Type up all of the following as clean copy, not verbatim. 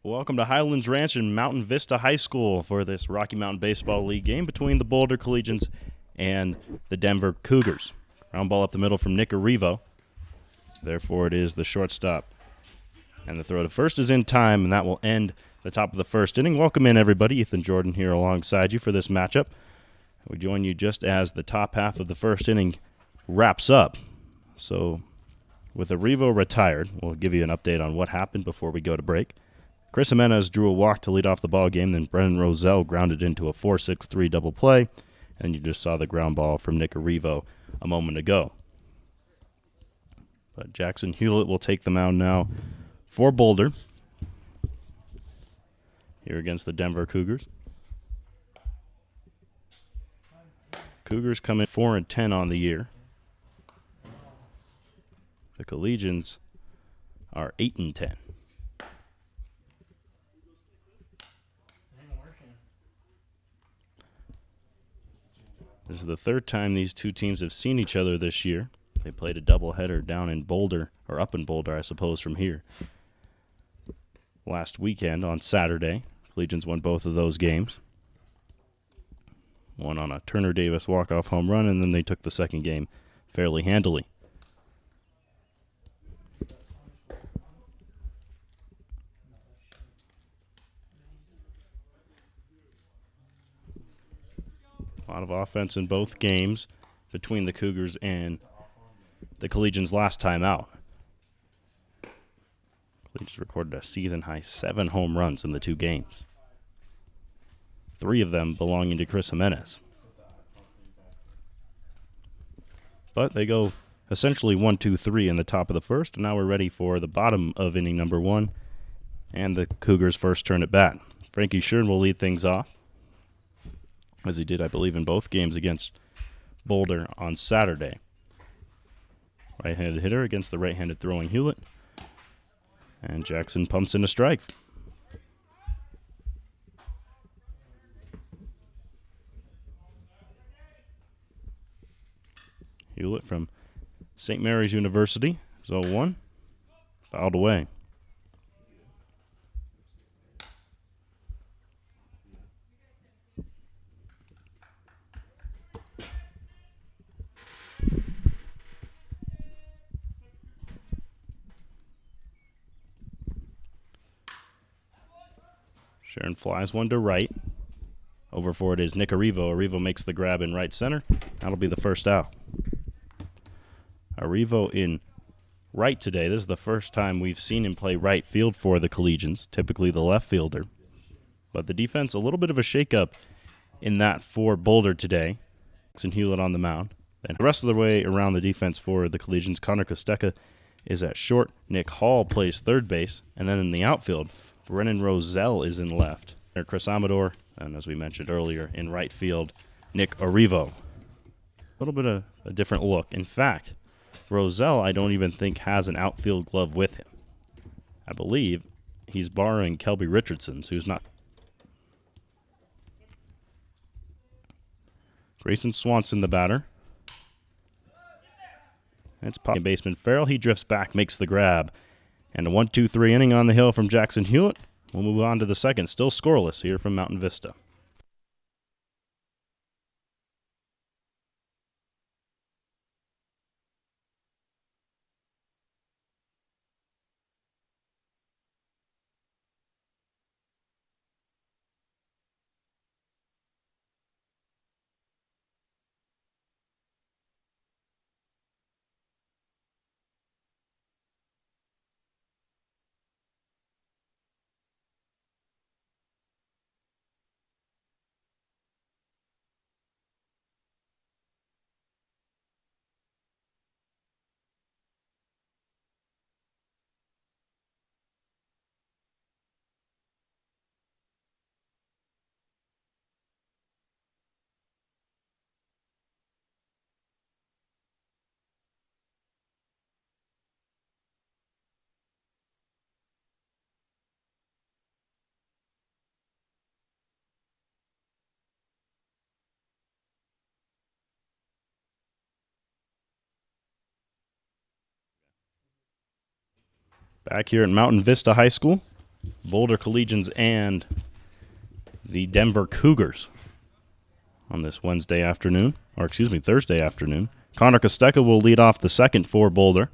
Welcome to Highlands Ranch and Mountain Vista High School for this Rocky Mountain Baseball League game between the Boulder Collegians and the Denver Cougars. Ground ball up the middle from Nick Arrivo. Therefore, it is the shortstop. And the throw to first is in time, and that will end the top of the first inning. Welcome in, everybody. Ethan Jordan here alongside you for this matchup. We join you just as the top half of the first inning wraps up. So, with Arrivo retired, we'll give you an update on what happened before we go to break. Chris Jimenez drew a walk to lead off the ball game, then Brennan Roselle grounded into a 4-6-3 double play, and you just saw the ground ball from Nick Arrivo a moment ago. But Jackson Hewlett will take the mound now for Boulder here against the Denver Cougars. Cougars come in 4-10 on the year. The Collegians are 8-10. This is the third time these two teams have seen each other this year. They played a doubleheader down in Boulder, or up in Boulder, I suppose, from here. Last weekend on Saturday, Collegians won both of those games. One on a Turner Davis walk-off home run, and then they took the second game fairly handily. A lot of offense in both games between the Cougars and the Collegians last time out. Collegians recorded a season-high 7 home runs in the two games. 3 of them belonging to Chris Jimenez. But they go essentially 1-2-3 in the top of the first, and now we're ready for the bottom of inning number 1 and the Cougars' first turn at bat. Frankie Schern will lead things off, as he did, I believe, in both games against Boulder on Saturday. Right-handed hitter against the right-handed throwing Hewlett. And Jackson pumps in a strike. Hewlett from St. Mary's University, 0-1, fouled away. Sharon flies one to right. Over for it is Nick Arrivo. Arrivo makes the grab in right center. That'll be the first out. Arrivo in right today. This is the first time we've seen him play right field for the Collegians, typically the left fielder. But the defense, a little bit of a shakeup in that for Boulder today. Jackson Hewlett on the mound. And the rest of the way around the defense for the Collegians, Connor Kostecka is at short. Nick Hall plays third base. And then in the outfield, Brennan Roselle is in left. Chris Amador, and as we mentioned earlier, in right field, Nick Arrivo. A little bit of a different look. In fact, Roselle, I don't even think has an outfield glove with him. I believe he's borrowing Kelby Richardson's, who's not. Grayson Swanson, the batter. It's pocket baseman Farrell. He drifts back, makes the grab. And a 1-2-3 inning on the hill from Jackson Hewlett. We'll move on to the second. Still scoreless here from Mountain Vista. Back here at Mountain Vista High School, Boulder Collegians and the Denver Cougars on this Thursday afternoon. Connor Kostecka will lead off the second for Boulder.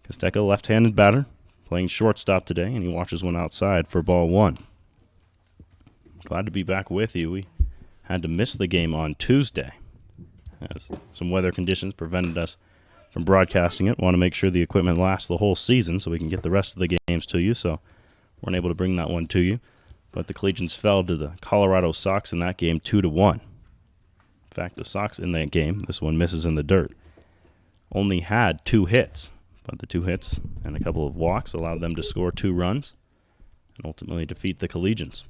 Kostecka, left-handed batter, playing shortstop today, and he watches one outside for ball one. Glad to be back with you. We had to miss the game on Tuesday, as some weather conditions prevented us from broadcasting it. Want to make sure the equipment lasts the whole season so we can get the rest of the games to you, so weren't able to bring that one to you. But the Collegians fell to the Colorado Sox in that game 2-1. In fact, the Sox in that game, this one misses in the dirt, only had 2 hits. But the 2 hits and a couple of walks allowed them to score 2 runs and ultimately defeat the Collegians.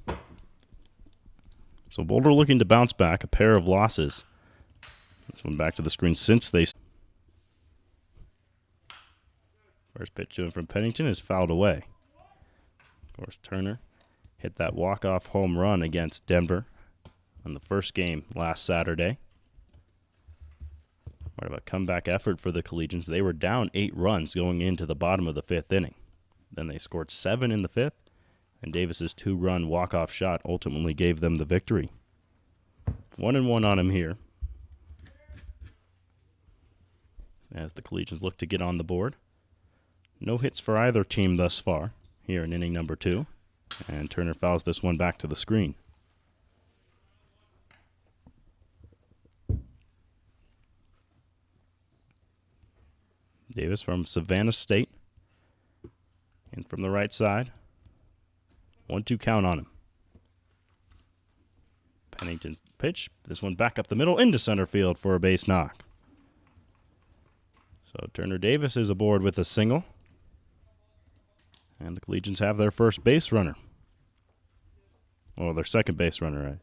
So Boulder looking to bounce back, a pair of losses. This one back to the screen since they... First pitch to him from Pennington is fouled away. Of course, Turner hit that walk-off home run against Denver on the first game last Saturday. What about a comeback effort for the Collegians? They were down 8 runs going into the bottom of the 5th inning. Then they scored 7 in the 5th, and Davis's 2-run walk-off shot ultimately gave them the victory. 1-1 on him here, as the Collegians look to get on the board. No hits for either team thus far here in inning number 2. And Turner fouls this one back to the screen. Davis from Savannah State. And from the right side. 1-2 count on him. Pennington's pitch. This one back up the middle into center field for a base knock. So Turner Davis is aboard with a single. And the Collegians have their first base runner. Well, their second base runner, I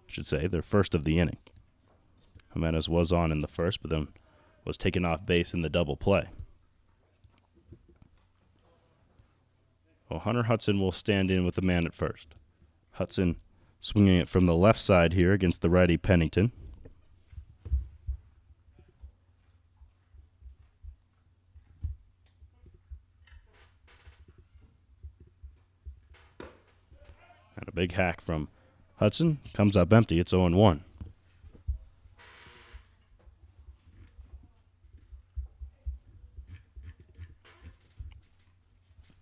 should say. Their first of the inning. Jimenez was on in the first, but then was taken off base in the double play. Well, Hunter Hudson will stand in with the man at first. Hudson swinging it from the left side here against the righty Pennington. And a big hack from Hudson. Comes up empty. It's 0-1.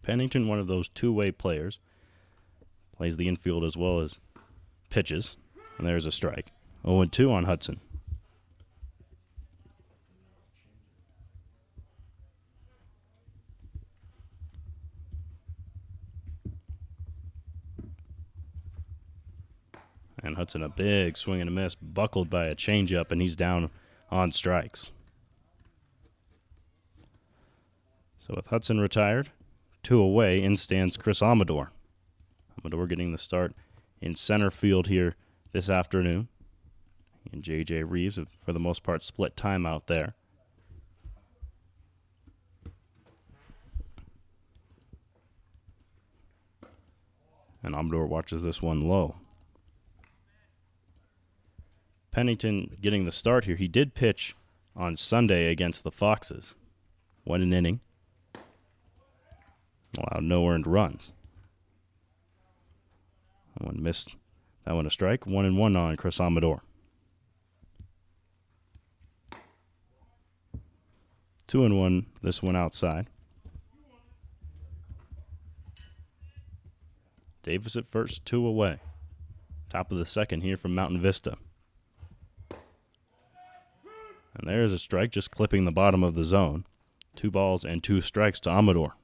Pennington, one of those two-way players, plays the infield as well as pitches. And there's a strike. 0-2 on Hudson. And Hudson, a big swing and a miss, buckled by a changeup, and he's down on strikes. So with Hudson retired, 2 away, in stands Chris Amador. Amador getting the start in center field here this afternoon. And J.J. Reeves, for the most part, split time out there. And Amador watches this one low. Pennington getting the start here. He did pitch on Sunday against the Foxes. Won an inning. Allowed no earned runs. That one missed. That one a strike. 1-1 on Chris Amador. 2-1, this one outside. Davis at first, 2 away. Top of the second here from Mountain Vista. And there's a strike, just clipping the bottom of the zone. 2 balls and 2 strikes to Amador.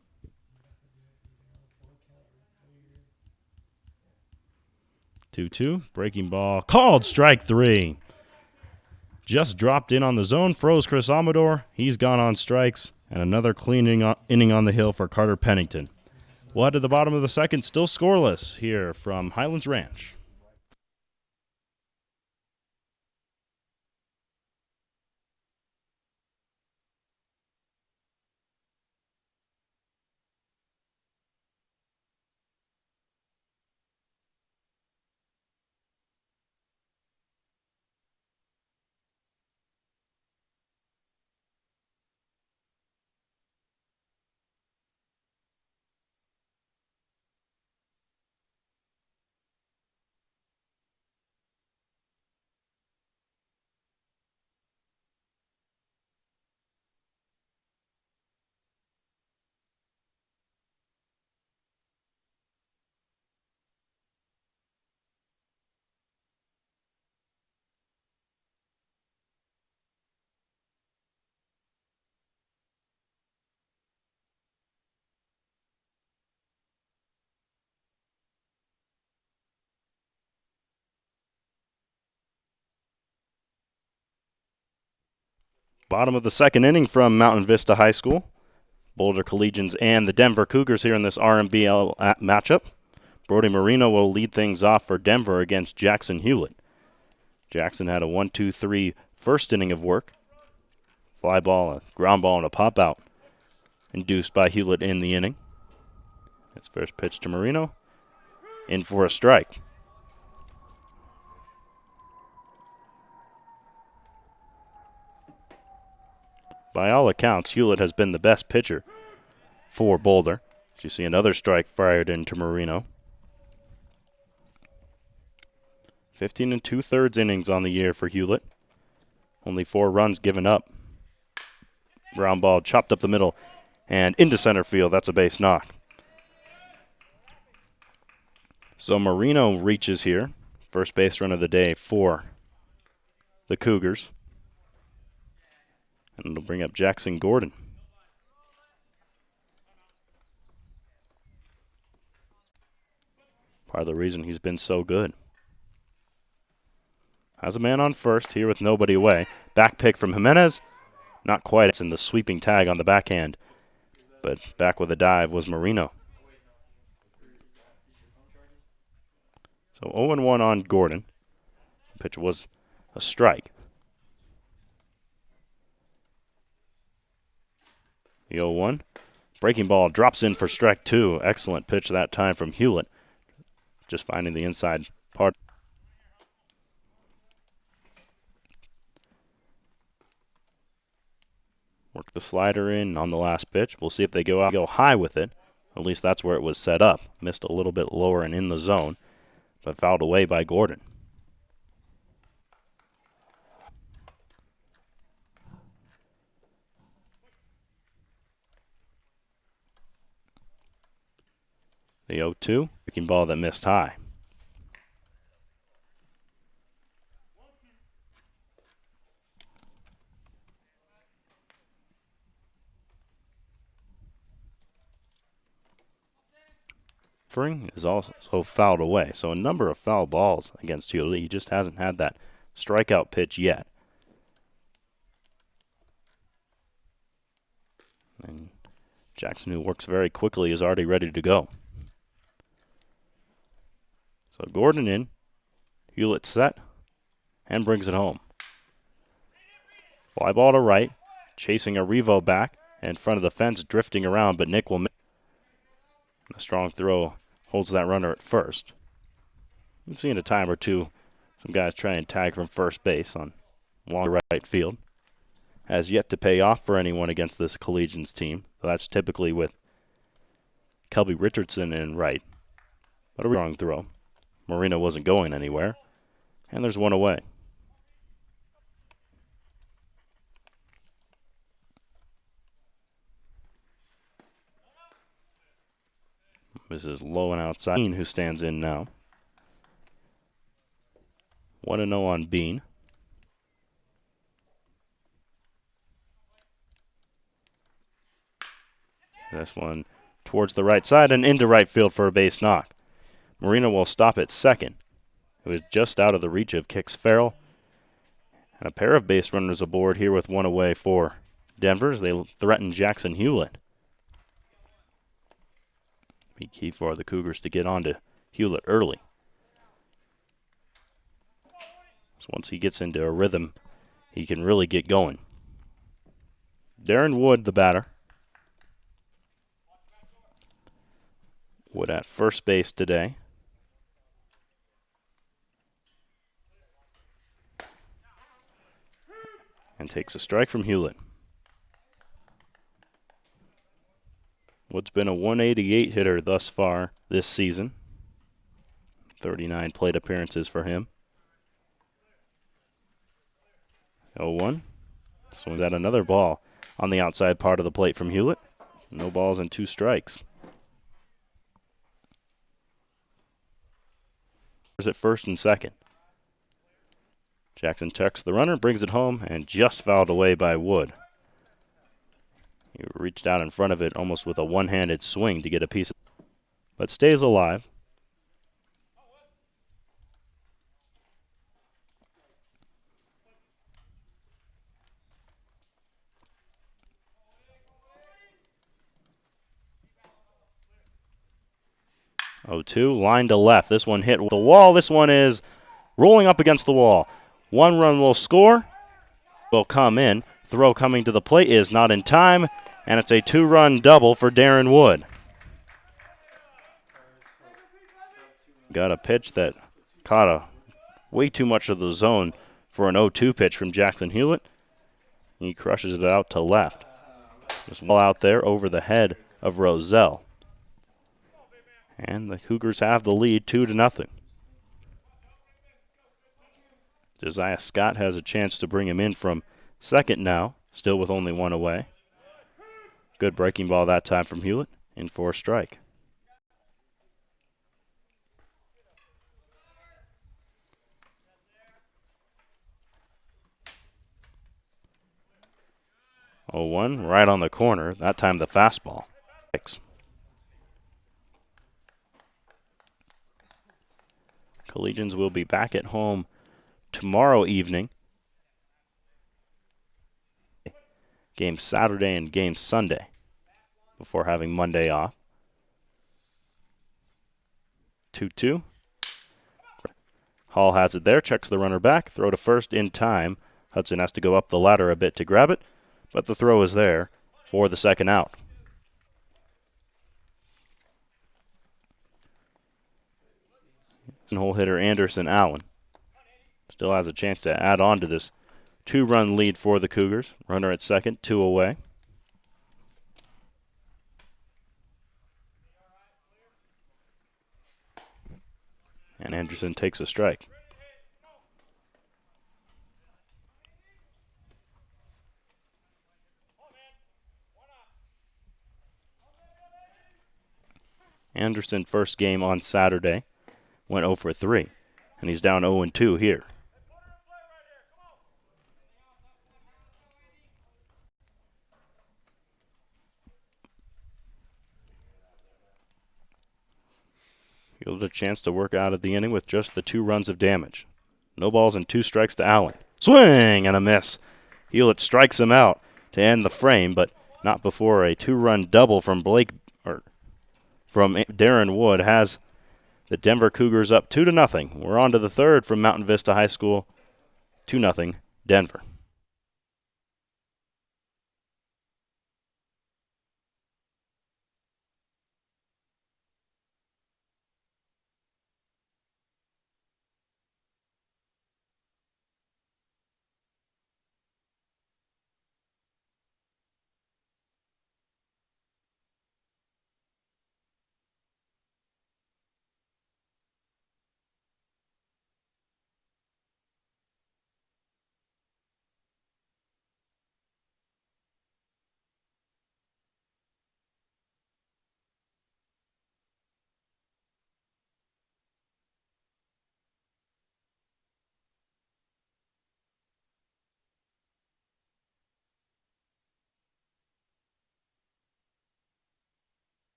2-2, breaking ball, called strike 3. Just dropped in on the zone, froze Chris Amador. He's gone on strikes, and another clean inning on the hill for Carter Pennington. We'll head to the bottom of the second, still scoreless here from Highlands Ranch. Bottom of the second inning from Mountain Vista High School. Boulder Collegians and the Denver Cougars here in this RMBL matchup. Brody Marino will lead things off for Denver against Jackson Hewlett. Jackson had a 1-2-3 first inning of work. Fly ball, a ground ball, and a pop out induced by Hewlett in the inning. His first pitch to Marino. In for a strike. By all accounts, Hewlett has been the best pitcher for Boulder. As you see another strike fired into Marino. 15 2/3 innings on the year for Hewlett. Only 4 runs given up. Ground ball chopped up the middle and into center field. That's a base knock. So Marino reaches here. First base run of the day for the Cougars. And it'll bring up Jackson Gordon. Part of the reason he's been so good. Has a man on first here with nobody away. Back pick from Jimenez. Not quite. It's in the sweeping tag on the backhand. But back with a dive was Marino. So 0-1 on Gordon. Pitch was a strike. The 0-1. Breaking ball drops in for strike 2. Excellent pitch that time from Hewlett. Just finding the inside part. Work the slider in on the last pitch. We'll see if they go high with it. At least that's where it was set up. Missed a little bit lower and in the zone, but fouled away by Gordon. The 0-2, breaking ball that missed high. Is also fouled away. So a number of foul balls against Hewlett. He just hasn't had that strikeout pitch yet. And Jackson, who works very quickly, is already ready to go. So Gordon in, Hewlett set, and brings it home. Fly ball to right, chasing a Revo back in front of the fence, drifting around, but Nick will miss. A strong throw holds that runner at first. We've seen a time or two some guys try and tag from first base on long right field. Has yet to pay off for anyone against this Collegians team. So that's typically with Kelby Richardson in right. But a wrong throw. Marino wasn't going anywhere. And there's one away. This is low and outside. Bean, who stands in now. 1-0 on Bean. This one towards the right side and into right field for a base knock. Marino will stop at second. It was just out of the reach of Kix Farrell. And a pair of base runners aboard here with one away for Denver as they threaten Jackson Hewlett. Be key for the Cougars to get on to Hewlett early. So once he gets into a rhythm, he can really get going. Darren Wood, the batter. Wood at first base today. And takes a strike from Hewlett. Wood's been a 188 hitter thus far this season. 39 plate appearances for him. 0-1. Swings at another ball on the outside part of the plate from Hewlett. No balls and 2 strikes. At first and second. Jackson checks the runner, brings it home, and just fouled away by Wood. He reached out in front of it almost with a one-handed swing to get a piece of it, but stays alive. 0-2, line to left. This one hit the wall. This one is rolling up against the wall. 1 run will score. Will come in. Throw coming to the plate is not in time, and it's a 2-run double for Darren Wood. Got a pitch that caught way too much of the zone for an 0-2 pitch from Jackson Hewlett. He crushes it out to left. Just well out there over the head of Roselle. And the Cougars have the lead 2-0. Josiah Scott has a chance to bring him in from second now, still with only 1 away. Good breaking ball that time from Hewlett, in for a strike. Oh, 1 right on the corner, that time the fastball. Collegians will be back at home tomorrow evening. Game Saturday and game Sunday before having Monday off. 2-2. Hall has it there, checks the runner back, throw to first in time. Hudson has to go up the ladder a bit to grab it, but the throw is there for the second out. Hole hitter Anderson Allen still has a chance to add on to this 2-run lead for the Cougars. Runner at second, 2 away. And Anderson takes a strike. Anderson first game on Saturday went 0 for 3, and he's down 0-2 here. He'll have a chance to work out of the inning with just the 2 runs of damage. No balls and 2 strikes to Allen. Swing and a miss. Hewlett strikes him out to end the frame, but not before a 2-run double from Darren Wood has the Denver Cougars up 2-0. We're on to the third from Mountain Vista High School. 2-0 Denver.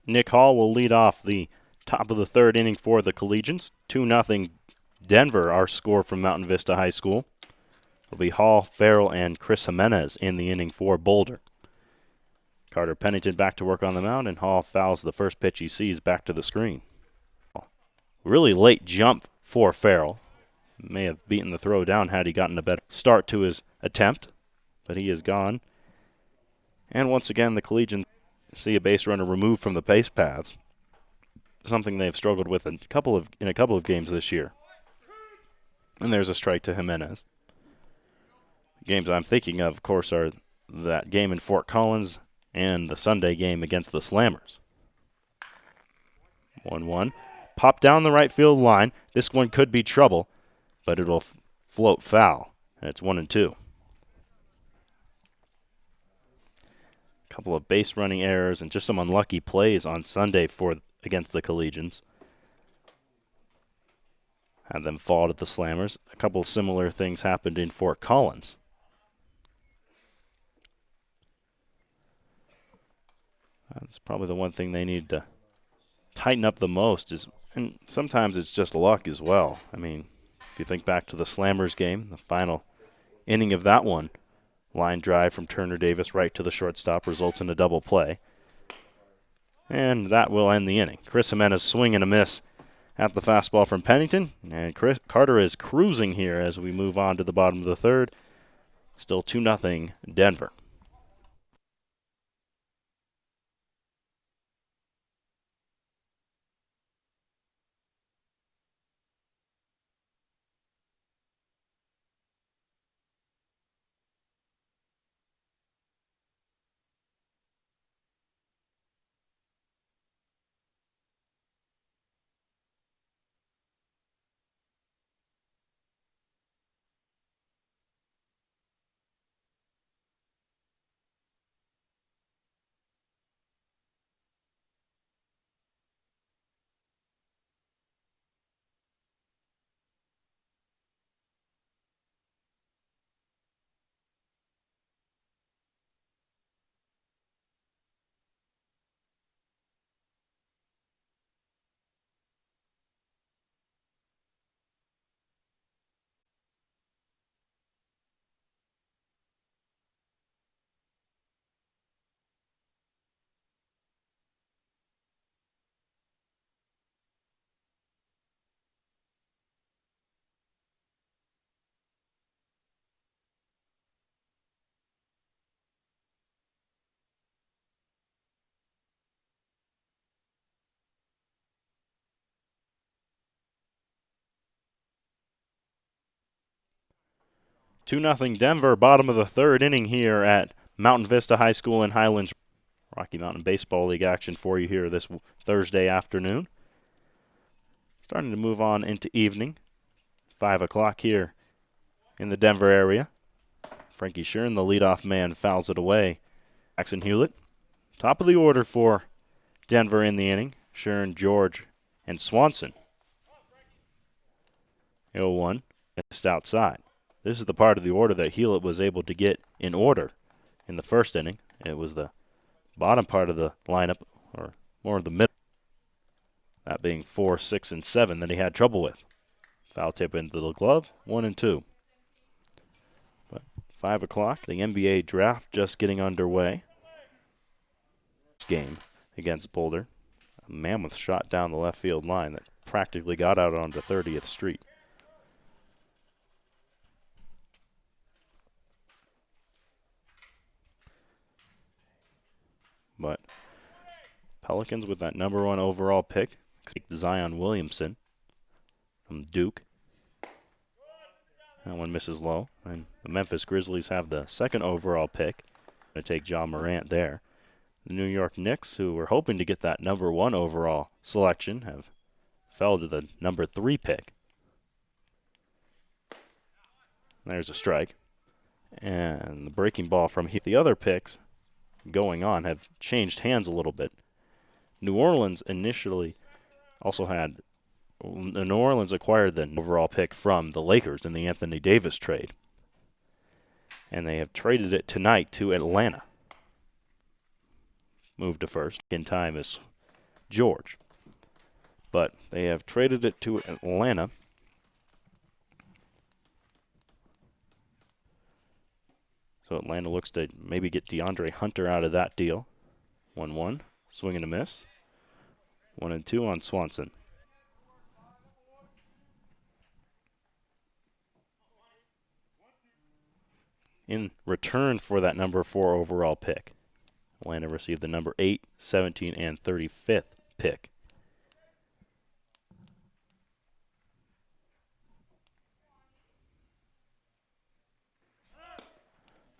Nick Hall will lead off the top of the third inning for the Collegians. 2-0 Denver, our score from Mountain Vista High School. It'll be Hall, Farrell, and Chris Jimenez in the inning for Boulder. Carter Pennington back to work on the mound, and Hall fouls the first pitch he sees back to the screen. Really late jump for Farrell. May have beaten the throw down had he gotten a better start to his attempt, but he is gone. And once again, the Collegians see a base runner removed from the base paths, something they've struggled with in a couple of games this year. And there's a strike to Jimenez. The games I'm thinking of course, are that game in Fort Collins and the Sunday game against the Slammers. 1-1. Pop down the right field line. This one could be trouble. but it'll float foul. It's 1-2. A couple of base running errors and just some unlucky plays on Sunday against the Collegians. Had them fall to the Slammers. A couple of similar things happened in Fort Collins. That's probably the one thing they need to tighten up the most and sometimes it's just luck as well. I mean, if you think back to the Slammers game, the final inning of that one, line drive from Turner Davis right to the shortstop results in a double play. And that will end the inning. Chris Jimenez swing and a miss at the fastball from Pennington. And Carter is cruising here as we move on to the bottom of the third. Still 2-0 Denver. Two 2-0 Denver, bottom of the third inning here at Mountain Vista High School in Highlands. Rocky Mountain Baseball League action for you here this Thursday afternoon. Starting to move on into evening. 5 o'clock here in the Denver area. Frankie Shern, the leadoff man, fouls it away. Jackson Hewlett, top of the order for Denver in the inning. Shern, George, and Swanson. 0-1, just outside. This is the part of the order that Hewlett was able to get in order in the first inning. It was the bottom part of the lineup, or more of the middle, that being 4, 6, and 7 that he had trouble with. Foul tip into the glove, 1-2. But 5 o'clock, the NBA draft just getting underway. Game against Boulder. A mammoth shot down the left field line that practically got out onto 30th Street. But Pelicans with that number 1 overall pick, Zion Williamson from Duke. That one misses low. And the Memphis Grizzlies have the 2nd overall pick. Going to take John Morant there. The New York Knicks, who were hoping to get that number 1 overall selection, have fell to the number 3 pick. There's a strike. And the breaking ball from the other picks going on have changed hands a little bit. New Orleans initially also had New Orleans acquired the overall pick from the Lakers in the Anthony Davis trade. And they have traded it tonight to Atlanta. Moved to first. In time is George. But they have traded it to Atlanta. So Atlanta looks to maybe get DeAndre Hunter out of that deal. 1-1. Swing and a miss. 1-2 on Swanson. In return for that number 4 overall pick, Atlanta received the number 8, 17, and 35th pick.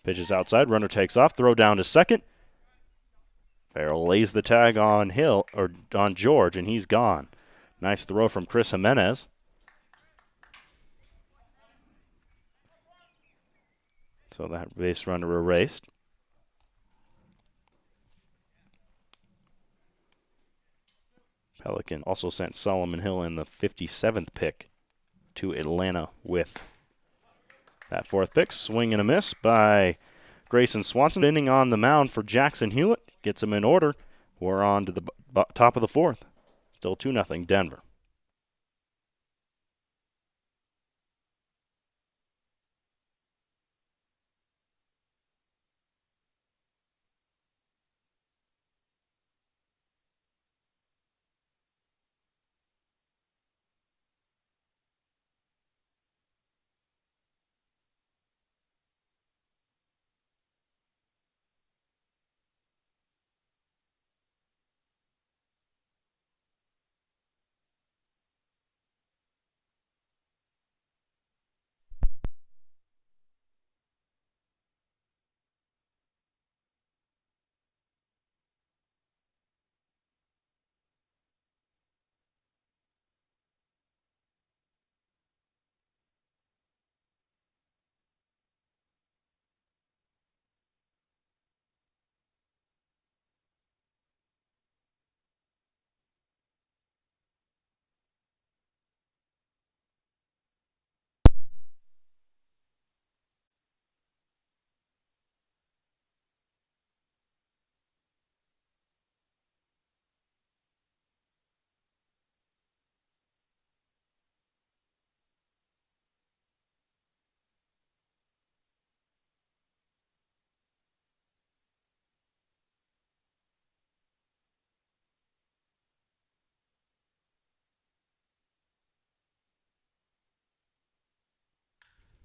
Pitches outside, runner takes off, throw down to second. Farrell lays the tag on on George, and he's gone. Nice throw from Chris Jimenez. So that base runner erased. Pelican also sent Solomon Hill in the 57th pick to Atlanta with that 4th pick. Swing and a miss by Grayson Swanson. Spinning on the mound for Jackson Hewitt. Gets him in order. We're on to the top of the 4th. Still 2-0 Denver.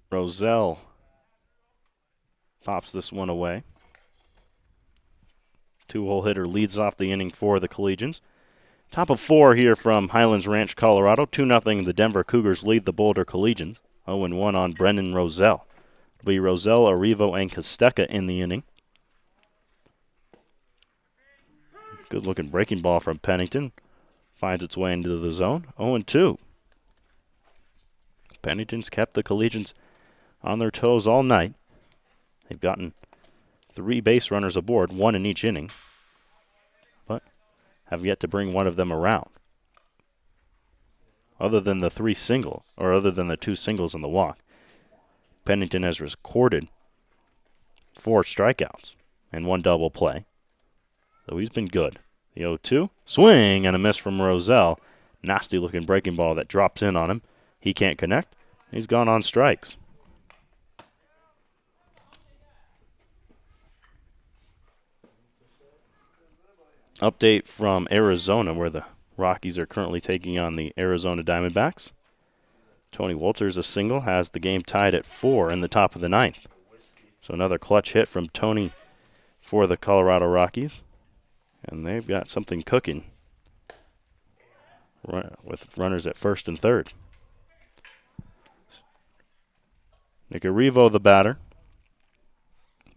Roselle pops this one away. 2-hole hitter leads off the inning for the Collegians. Top of 4 here from Highlands Ranch, Colorado. 2-0 the Denver Cougars lead the Boulder Collegians. 0-1 on Brendan Roselle. It'll be Roselle, Arrivo, and Costecca in the inning. Good-looking breaking ball from Pennington. Finds its way into the zone. 0-2. Pennington's kept the Collegians on their toes all night. They've gotten 3 base runners aboard, 1 in each inning, but have yet to bring one of them around. Other than the 2 singles and the walk, Pennington has recorded 4 strikeouts and 1 double play. So he's been good. The 0-2, swing and a miss from Roselle. Nasty looking breaking ball that drops in on him. He can't connect. He's gone on strikes. Update from Arizona, where the Rockies are currently taking on the Arizona Diamondbacks. Tony Wolters, a single, has the game tied at 4 in the top of the 9th. So another clutch hit from Tony for the Colorado Rockies. And they've got something cooking with runners at 1st and 3rd. Nick Arrivo, the batter.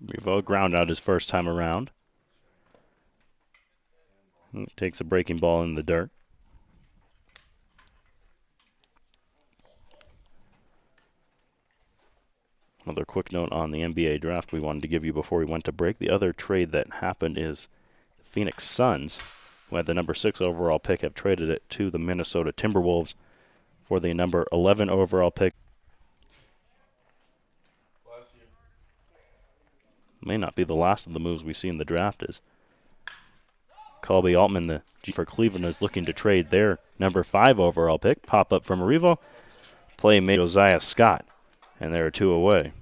Arrivo ground out his first time around. Takes a breaking ball in the dirt. Another quick note on the NBA draft we wanted to give you before we went to break. The other trade that happened is the Phoenix Suns, who had the number 6 overall pick, have traded it to the Minnesota Timberwolves for the number 11 overall pick. May not be the last of the moves we see in the draft is Colby Altman, the G for Cleveland, is looking to trade their number 5 overall pick. Pop up from Arrivo. Play made Josiah Scott, and they're 2 away.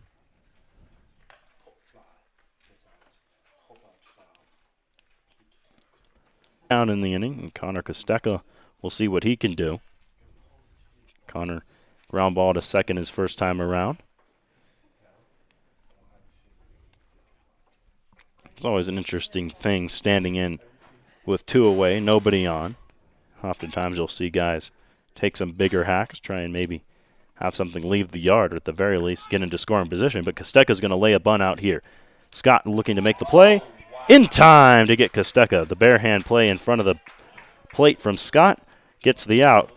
Down in the inning, and Connor Costecca will see what he can do. Connor ground ball to second his first time around. It's always an interesting thing standing in with 2 away, nobody on. Oftentimes you'll see guys take some bigger hacks, try and maybe have something leave the yard, or at the very least get into scoring position. But Costecca's going to lay a bunt out here. Scott looking to make the play. In time to get Costecca. The bare hand play in front of the plate from Scott gets the out.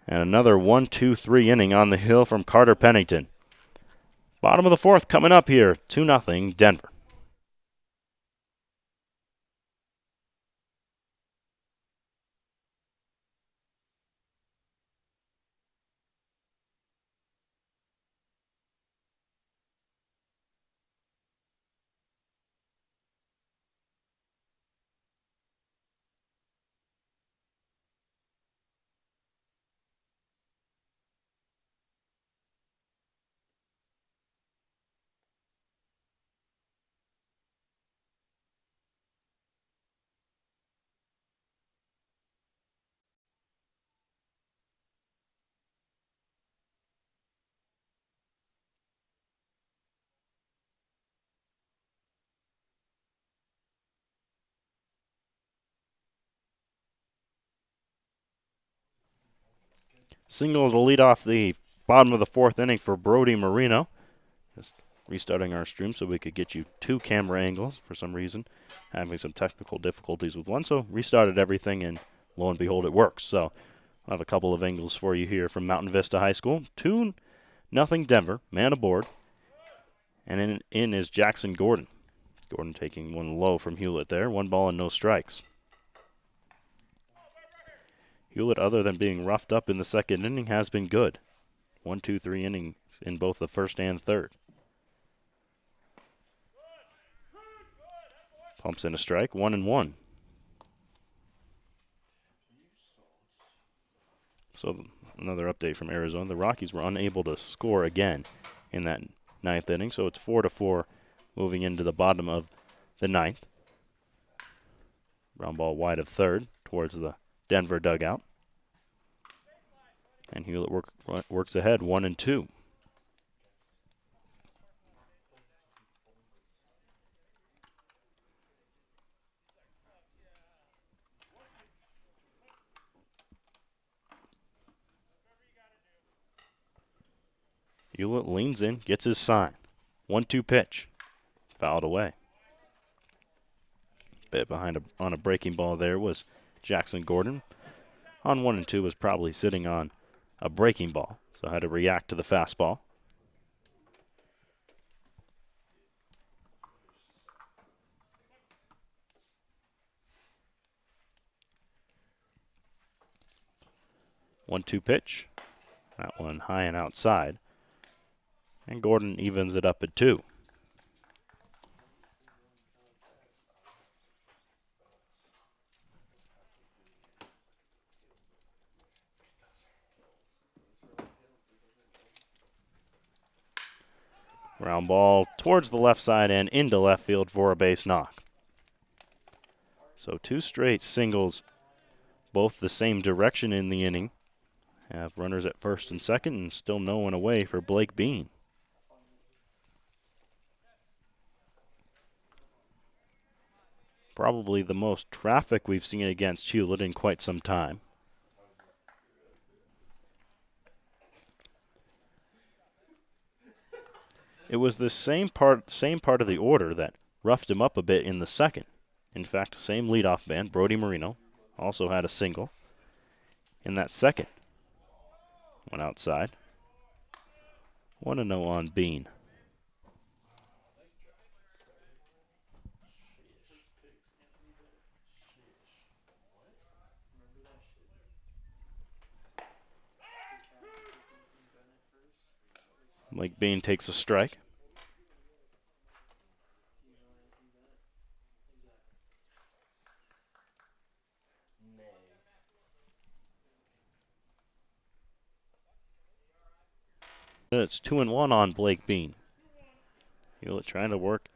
And another 1-2-3 inning on the hill from Carter Pennington. Bottom of the fourth coming up here, 2-0 Denver. Single to lead off the bottom of the fourth inning for Brody Marino. Just restarting our stream so we could get you two camera angles for some reason. Having some technical difficulties with one, so restarted everything, and lo and behold, it works. So I'll have a couple of angles for you here from Mountain Vista High School. 2-0 Denver, man aboard. And in is Jackson Gordon. Gordon taking one low from Hewlett there. 1 ball and no strikes. Hewlett, other than being roughed up in the second inning, has been good. 1, 2, 3 innings in both the first and third. Pumps in a strike, 1-1. So another update from Arizona. The Rockies were unable to score again in that ninth inning, so it's 4-4 moving into the bottom of the ninth. Ground ball wide of third towards the Denver dugout. And Hewlett works ahead, 1-2. Hewlett leans in, gets his sign. 1-2 pitch. Fouled away. Bit behind on a breaking ball there was Jackson Gordon. On 1-2 was probably sitting on a breaking ball, so had to react to the fastball. One-two pitch. That one high and outside. And Gordon evens it up at 2. Ground ball towards the left side and into left field for a base knock. So 2 straight singles, both the same direction in the inning. Have runners at first and second, and still no one away for Blake Bean. Probably the most traffic we've seen against Hewlett in quite some time. It was the same part of the order that roughed him up a bit in the second. In fact, same leadoff man, Brody Marino, also had a single in that second. Went outside. 1-0 on Bean. Blake Bean takes a strike. It's 2-1 on Blake Bean. Hewlett trying to work.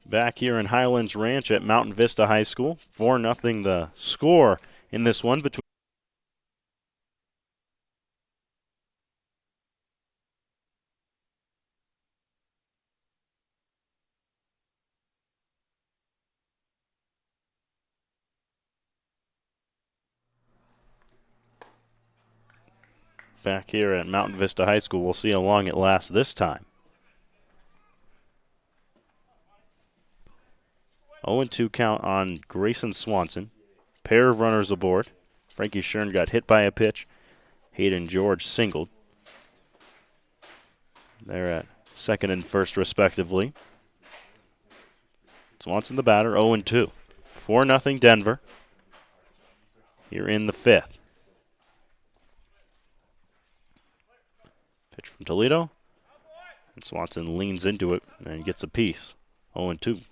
Back here in Highlands Ranch at Mountain Vista High School, 4-0 the score in this one between. Back here at Mountain Vista High School, we'll see how long it lasts this time. 0-2 count on Grayson Swanson. Pair of runners aboard. Frankie Schern got hit by a pitch. Hayden George singled. They're at second and first, respectively. Swanson the batter, 0-2. 4-0 Denver. Here in the fifth. Pitch from Toledo. And Swanson leans into it and gets a piece. 0-2.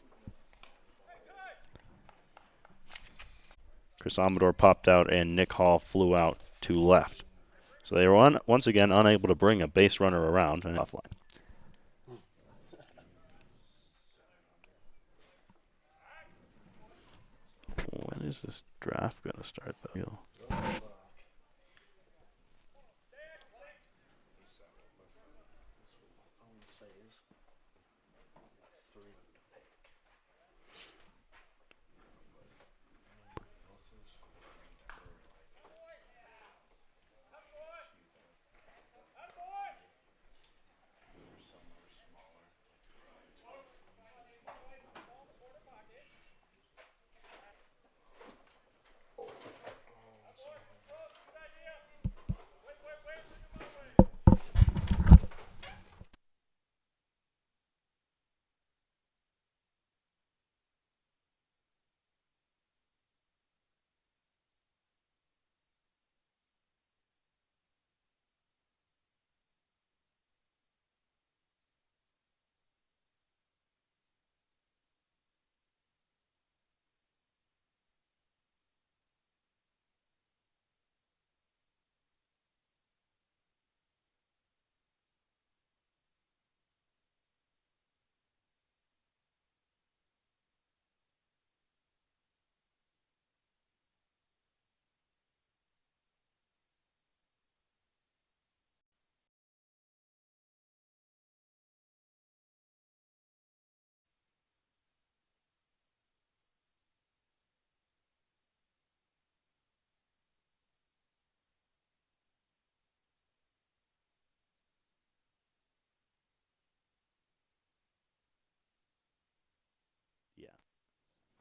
Chris Amador popped out and Nick Hall flew out to left. So they were once again unable to bring a base runner around and offline. When is this draft going to start, though? Yeah.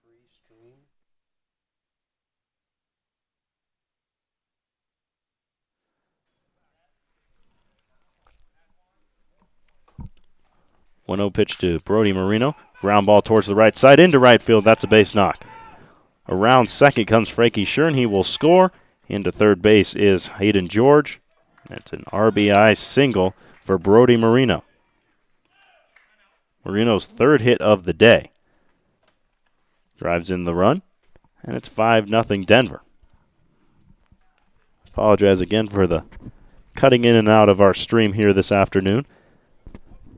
Free stream. One 0 pitch to Brody Marino. Ground ball towards the right side into right field. That's a base knock. Around second comes Frankie Schern. He will score. Into third base is Hayden George. That's an RBI single for Brody Marino. Marino's third hit of the day. Drives in the run, and it's 5-0 Denver. Apologize again for the cutting in and out of our stream here this afternoon.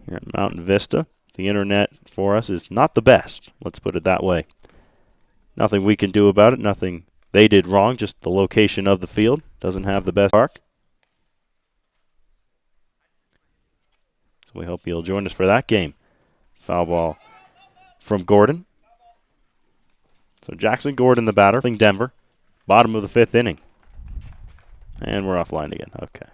Here at Mountain Vista, the internet for us is not the best. Let's put it that way. Nothing we can do about it. Nothing they did wrong. Just the location of the field doesn't have the best park. So we hope you'll join us for that game. Foul ball from Gordon. So Jackson Gordon, the batter, Denver. Bottom of the fifth inning. And we're offline again. Okay.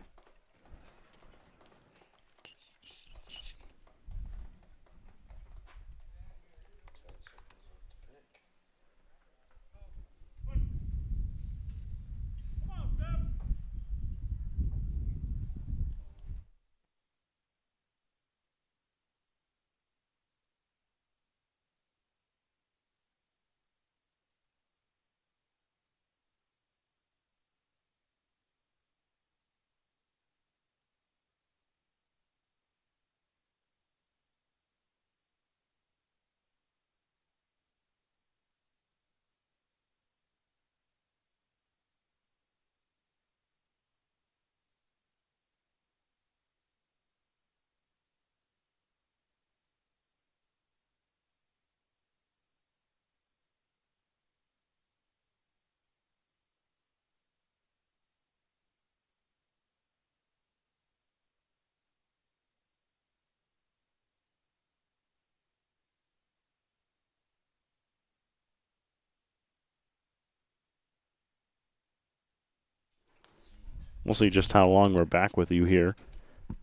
We'll see just how long we're back with you here.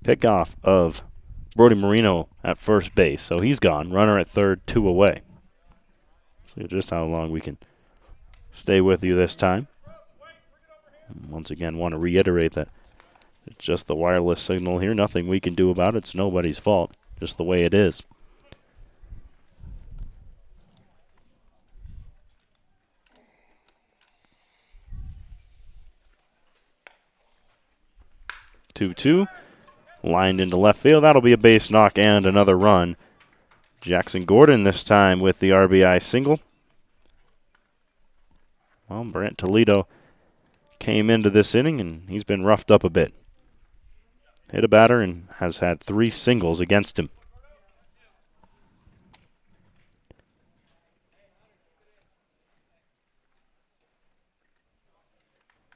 Pickoff of Brody Marino at first base. So he's gone. Runner at third, 2 away. See just how long we can stay with you this time. And once again, want to reiterate that it's just the wireless signal here. Nothing we can do about it. It's nobody's fault. Just the way it is. Two-two. Lined into left field. That'll be a base knock and another run. Jackson Gordon this time with the RBI single. Well, Brant Toledo came into this inning, and he's been roughed up a bit. Hit a batter and has had 3 singles against him.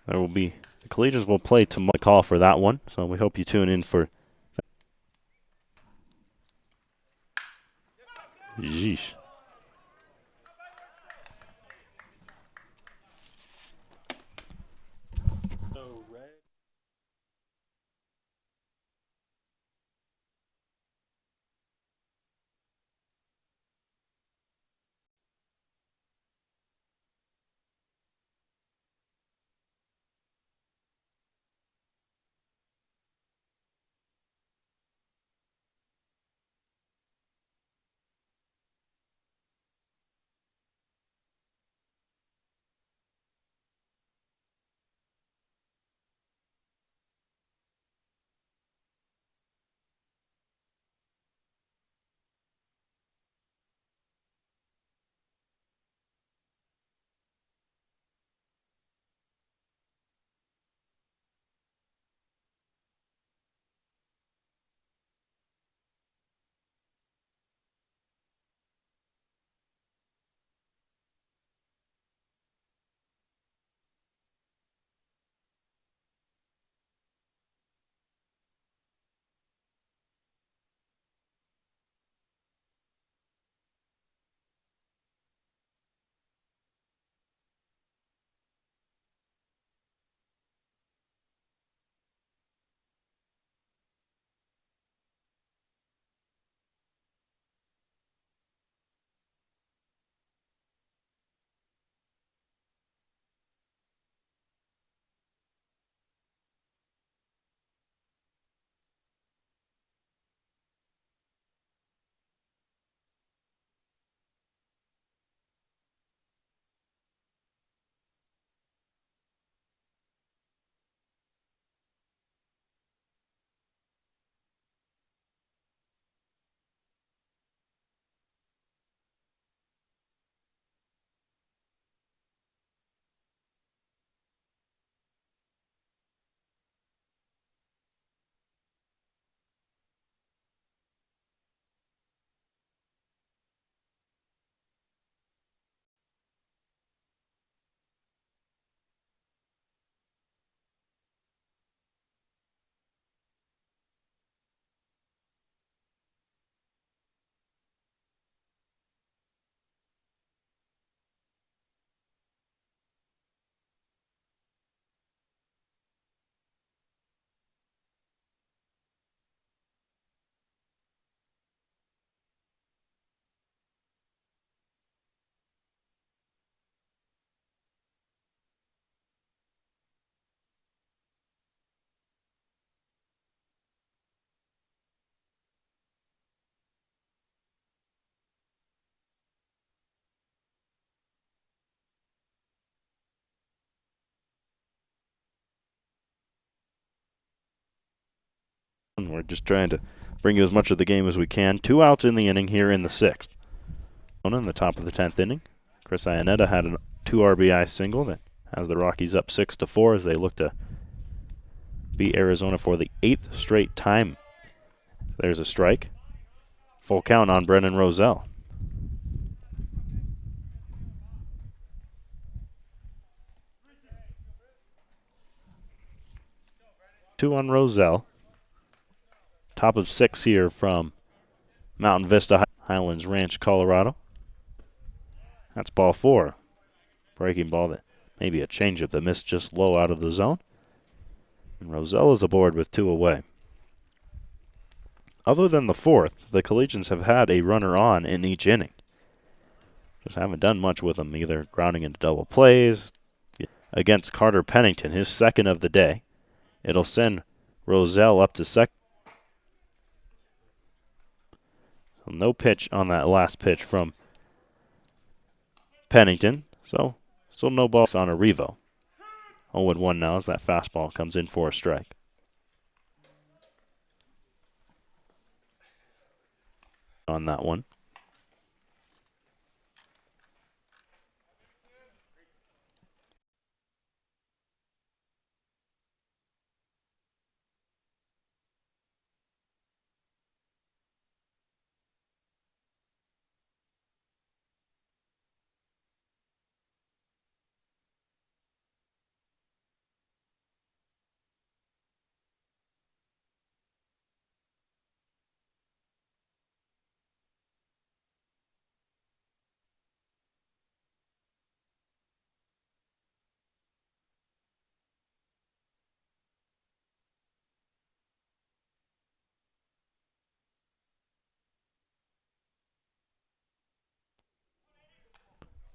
There will be, the Collegians will play tomorrow. Call for that one, so we hope you tune in for that. Yeesh. We're just trying to bring you as much of the game as we can. 2 outs in the inning here in the 6th. In the top of the 10th inning, Chris Iannetta had a 2 RBI single that has the Rockies up 6-4 as they look to beat Arizona for the 8th straight time. There's a strike. Full count on Brennan Roselle. Two on Roselle. Top of 6 here from Mountain Vista Highlands Ranch, Colorado. That's ball 4. Breaking ball that maybe a changeup that missed just low out of the zone. And Roselle is aboard with 2 away. Other than the 4th, the Collegians have had a runner on in each inning. Just haven't done much with them, either grounding into double plays. Against Carter Pennington, his 2nd of the day. It'll send Roselle up to second. So no pitch on that last pitch from Pennington. So still no balls on a Revo. 0-1 now as that fastball comes in for a strike. On that one.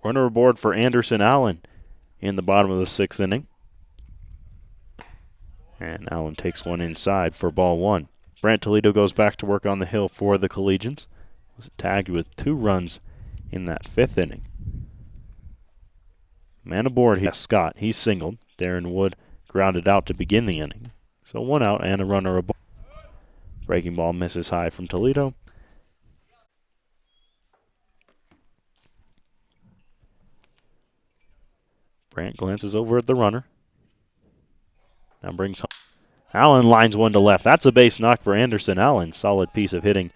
Runner aboard for Anderson Allen in the bottom of the 6th inning. And Allen takes one inside for ball 1. Brant Toledo goes back to work on the hill for the Collegians. Was tagged with 2 runs in that 5th inning. Man aboard here, Scott. He's singled. Darren Wood grounded out to begin the inning. So 1 out and a runner aboard. Breaking ball misses high from Toledo. Brant glances over at the runner. Now brings home. Allen lines one to left. That's a base knock for Anderson Allen. Solid piece of hitting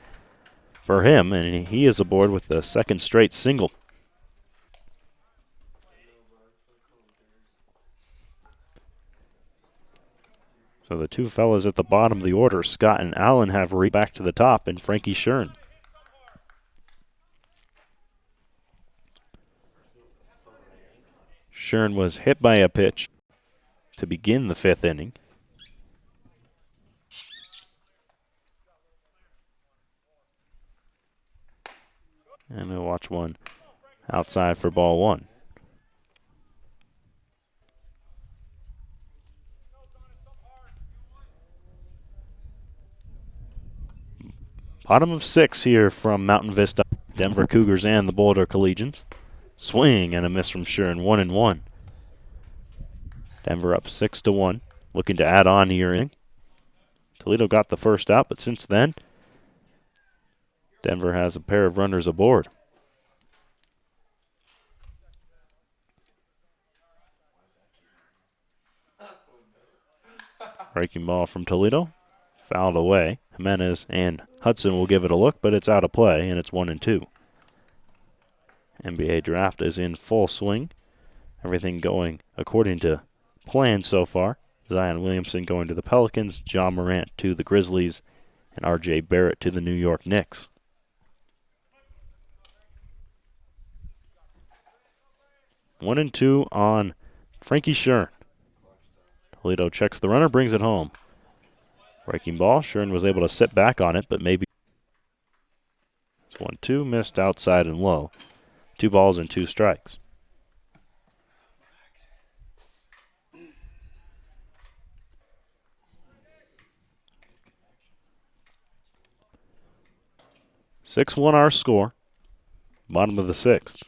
for him, and he is aboard with the 2nd straight single. So the 2 fellas at the bottom of the order, Scott and Allen, have back to the top, and Frankie Shern. Shern was hit by a pitch to begin the 5th inning. And we'll watch one outside for ball 1. Bottom of 6 here from Mountain Vista. Denver Cougars and the Boulder Collegians. Swing and a miss from Shern, 1-1. Denver up 6-1. Looking to add on here. Toledo got the first out, but since then, Denver has a pair of runners aboard. Breaking ball from Toledo. Fouled away. Jimenez and Hudson will give it a look, but it's out of play, and it's 1-2. NBA draft is in full swing. Everything going according to plan so far. Zion Williamson going to the Pelicans, John Morant to the Grizzlies, and R.J. Barrett to the New York Knicks. One and 2 on Frankie Shern. Toledo checks the runner, brings it home. Breaking ball. Shern was able to sit back on it, but maybe. It's 1-2, missed outside and low. 2 balls and 2 strikes. (6-1) our score. Bottom of the 6th.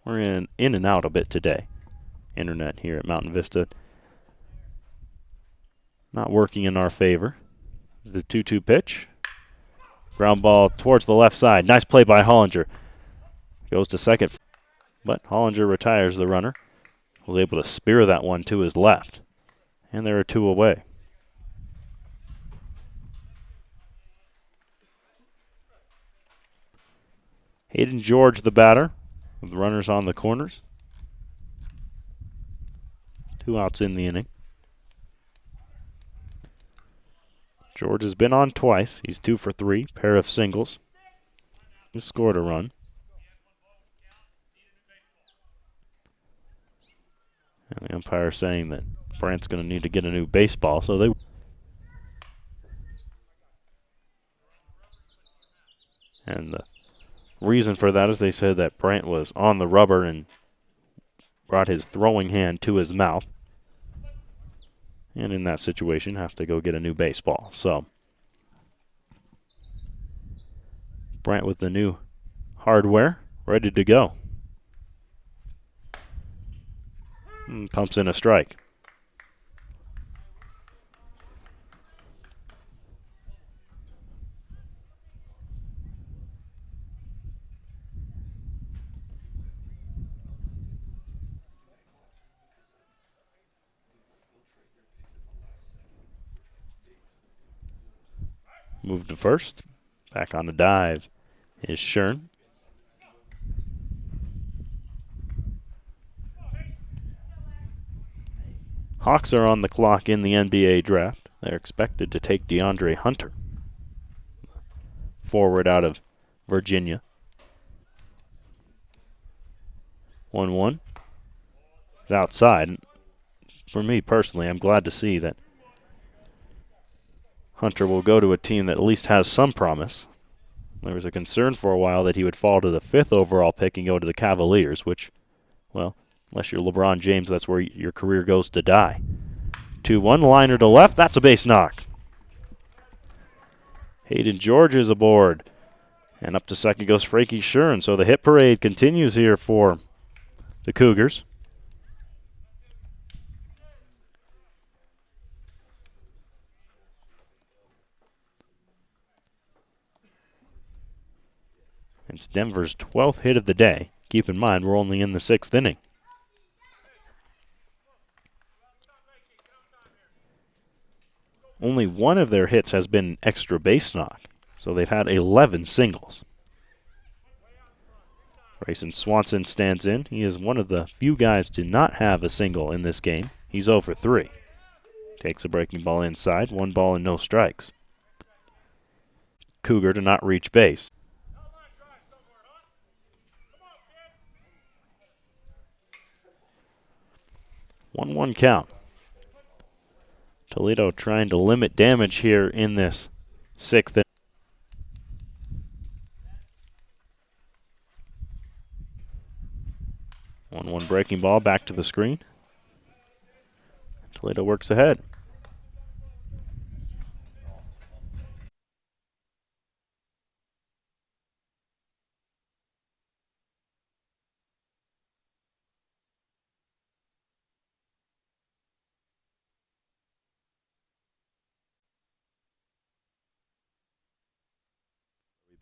We're in and out a bit today. Internet here at Mountain Vista not working in our favor. The 2-2 pitch. Ground ball towards the left side. Nice play by Hollinger. Goes to second, but Hollinger retires the runner. Was able to spear that one to his left. And there are 2 away. Hayden George, the batter, with runners on the corners. 2 outs in the inning. George has been on twice. He's 2 for 3, pair of singles. He's scored a run. And the umpire saying that Brant's going to need to get a new baseball, so they. And the reason for that is they said that Brant was on the rubber and brought his throwing hand to his mouth. And in that situation, have to go get a new baseball. So Brant with the new hardware, ready to go. And pumps in a strike. Move to first. Back on the dive is Shern. Hawks are on the clock in the NBA draft. They're expected to take DeAndre Hunter, forward out of Virginia. 1-1. It's outside. For me personally, I'm glad to see that Hunter will go to a team that at least has some promise. There was a concern for a while that he would fall to the 5th overall pick and go to the Cavaliers, which, well, unless you're LeBron James, that's where your career goes to die. 2-1, liner to left. That's a base knock. Hayden George is aboard. And up to second goes Frankie Shern. So the hit parade continues here for the Cougars. It's Denver's 12th hit of the day. Keep in mind, we're only in the 6th inning. Only one of their hits has been an extra base knock, so they've had 11 singles. Grayson Swanson stands in. He is one of the few guys to not have a single in this game. He's 0 for 3. Takes a breaking ball inside, 1 ball and no strikes. Cougar to not reach base. One count. Toledo trying to limit damage here in this 6th inning. One breaking ball back to the screen. Toledo works ahead.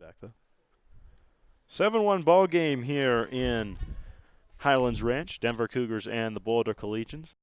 Back though. 7-1 ball game here in Highlands Ranch. Denver Cougars and the Boulder Collegians.